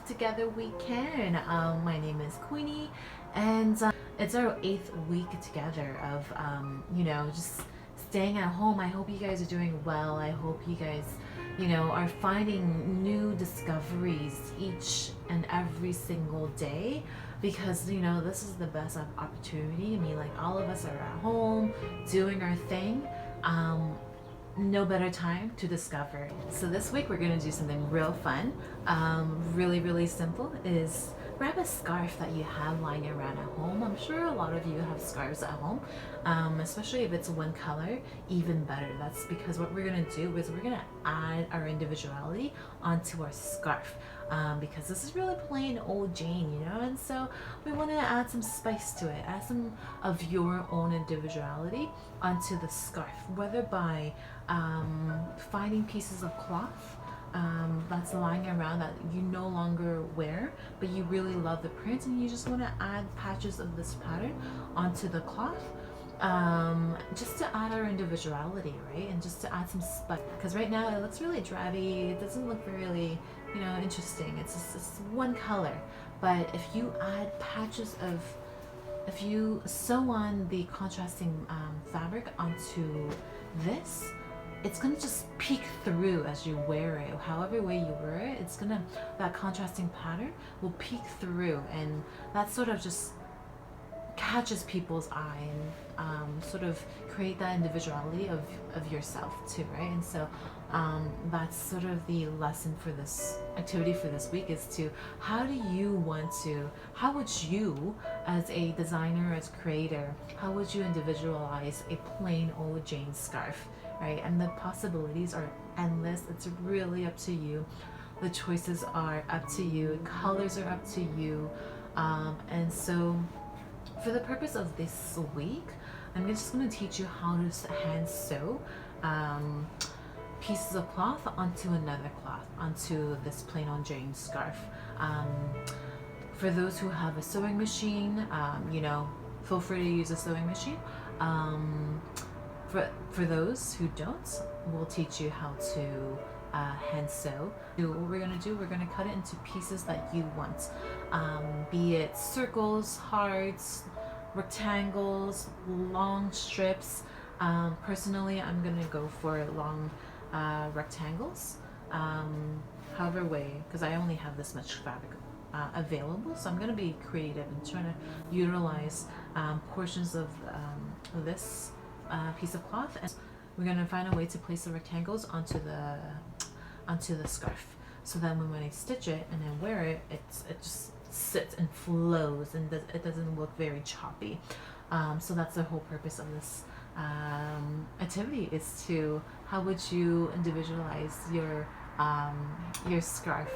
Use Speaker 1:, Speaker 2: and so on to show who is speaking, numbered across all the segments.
Speaker 1: scarf together we can. My name is Queenie, and it's our 8th week together of just staying at home. I hope you guys are doing well. I hope you guys are finding new discoveries each and every single day, because this is the best opportunity. I mean, like, all of us are at home doing our thing. No better time to discover. So this week we're gonna do something real fun, really simple. Is grab a scarf that you have lying around at home. I'm sure a lot of you have scarves at home, especially if it's one color, even better. That's because what we're gonna do is we're gonna add our individuality onto our scarf, because this is really plain old Jane, and so we want to add some spice to it, add some of your own individuality onto the scarf, whether by finding pieces of cloth that's lying around that you no longer wear, but you really love the print and you just want to add patches of this pattern onto the cloth, just to add our individuality, right? And just to add some spice, because right now it looks really drabby. It doesn't look really interesting. It's just one color. But if you add patches of, if you sew on the contrasting fabric onto this, it's gonna just peek through as you wear it. However way you wear it, it's gonna, that contrasting pattern will peek through, and that sort of just catches people's eye and sort of create that individuality of yourself too, right? And so that's sort of the lesson for this activity for this week, is to how would you as a designer, as a creator, how would you individualize a plain old Jane scarf, right? And the possibilities are endless. It's really up to you. The choices are up to you. Colors are up to you. And so for the purpose of this week, I'm just going to teach you how to hand sew pieces of cloth onto another cloth, onto this plain on Jane scarf. For those who have a sewing machine, feel free to use a sewing machine. For those who don't, we'll teach you how to hand sew. What we're going to do, we're going to cut it into pieces that you want, be it circles, hearts, rectangles, long strips. Personally, I'm going to go for long rectangles, however way, because I only have this much fabric available, so I'm going to be creative and trying to utilize portions of this piece of cloth, and we're going to find a way to place the rectangles onto the scarf, so that when I stitch it and then wear it, it just sits and flows, and it doesn't look very choppy. So that's the whole purpose of this activity, is to how would you individualize your scarf.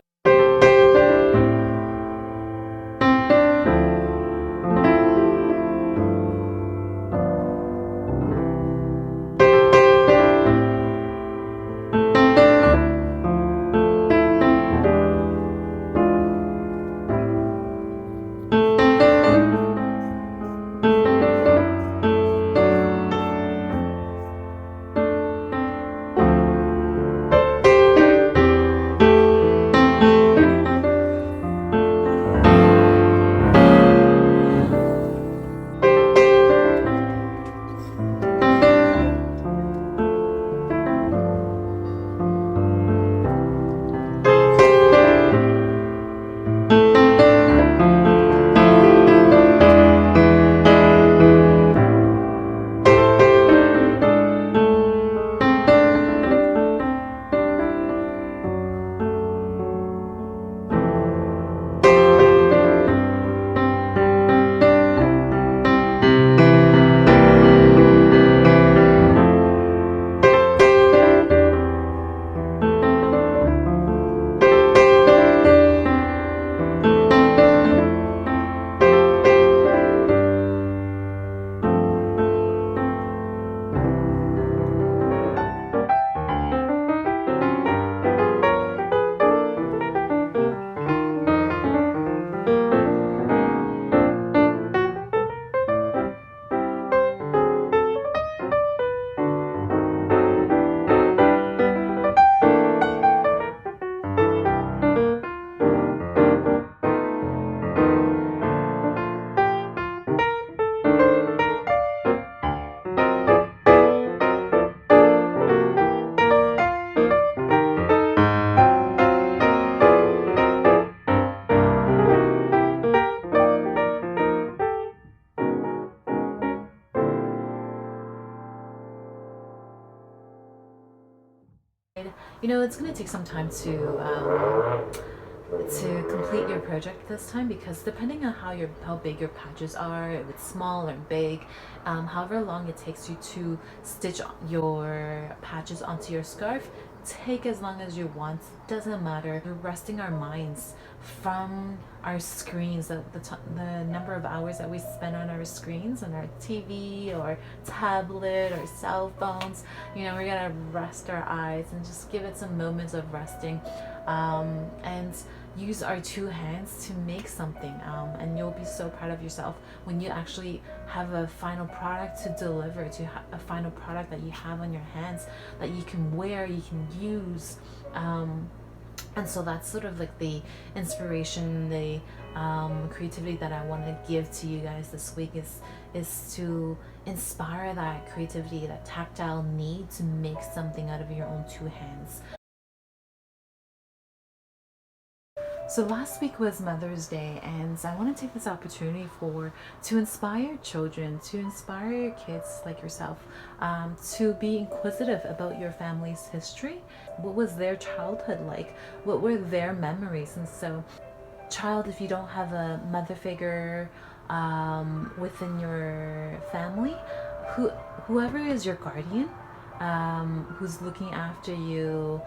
Speaker 1: side, it's going to take some time to complete your project this time, because depending on how big your patches are, if it's small or big, however long it takes you to stitch your patches onto your scarf, take as long as you want. Doesn't matter. We're resting our minds from our screens, the number of hours that we spend on our screens, on our TV or tablet or cell phones. We're gonna rest our eyes and just give it some moments of resting, and use our two hands to make something, and you'll be so proud of yourself when you actually have a final product to deliver, a final product that you have on your hands that you can wear, you can use. And so that's sort of like the inspiration, the creativity that I want to give to you guys this week, is to inspire that creativity, that tactile need to make something out of your own two hands. So last week was Mother's Day, and I want to take this opportunity to inspire children, to inspire your kids like yourself, to be inquisitive about your family's history. What was their childhood like? What were their memories? And so, child, if you don't have a mother figure within your family, whoever is your guardian, who's looking after you,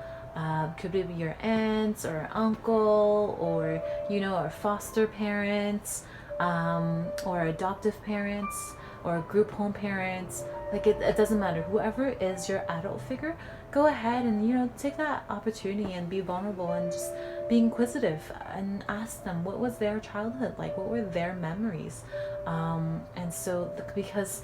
Speaker 1: could it be your aunt or uncle, or or foster parents, or adoptive parents, or group home parents. Like it doesn't matter. Whoever is your adult figure, go ahead and take that opportunity and be vulnerable and just be inquisitive and ask them what was their childhood like, what were their memories, and so because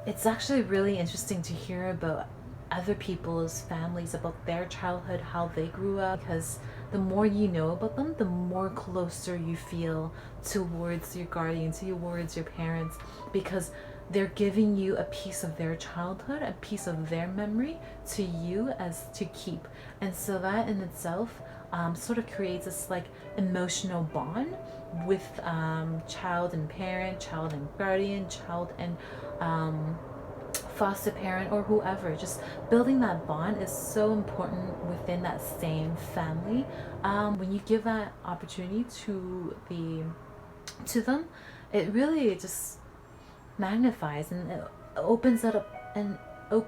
Speaker 1: it's actually really interesting to hear about other people's families, about their childhood, how they grew up, because the more you know about them, the more closer you feel towards your guardian, towards your parents, because they're giving you a piece of their childhood, a piece of their memory to you as to keep. And so that in itself sort of creates this like emotional bond with child and parent, child and guardian, child and foster parent, or whoever. Just building that bond is so important within that same family. When you give that opportunity to them, it really just magnifies, and it opens it up, and a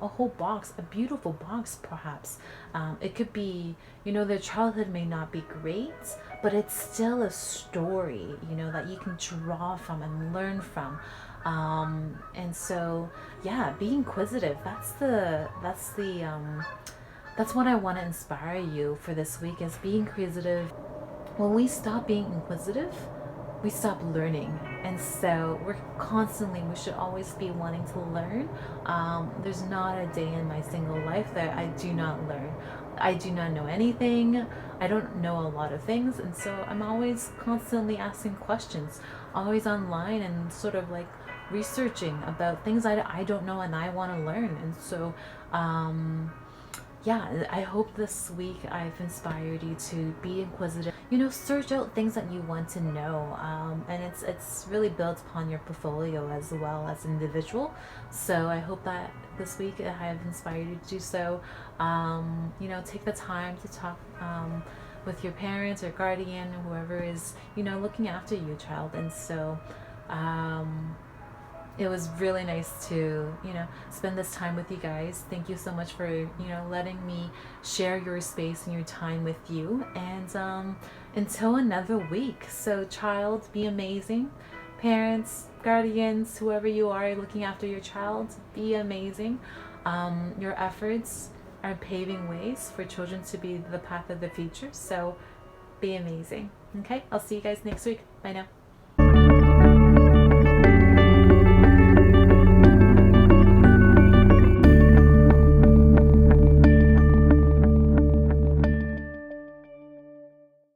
Speaker 1: whole box, a beautiful box perhaps. It could be, their childhood may not be great, but it's still a story, that you can draw from and learn from. And so yeah, be inquisitive. That's what I want to inspire you for this week, is be inquisitive. When we stop being inquisitive, we stop learning. And so we should always be wanting to learn. There's not a day in my single life that I do not learn. I do not know anything. I don't know a lot of things, and so I'm always constantly asking questions, always online, and sort of like researching about things I don't know and I want to learn. And so yeah, I hope this week I've inspired you to be inquisitive. Search out things that you want to know, and it's really built upon your portfolio as well as individual. So I hope that this week I have inspired you to do so. Take the time to talk with your parents or guardian, or whoever is looking after you, child. And so it was really nice to spend this time with you guys. Thank you so much for letting me share your space and your time with you, and until another week. So child, be amazing. Parents, guardians, whoever you are looking after your child, be amazing. Your efforts are paving ways for children to be the path of the future, so be amazing. Okay, I'll see you guys next week. Bye now.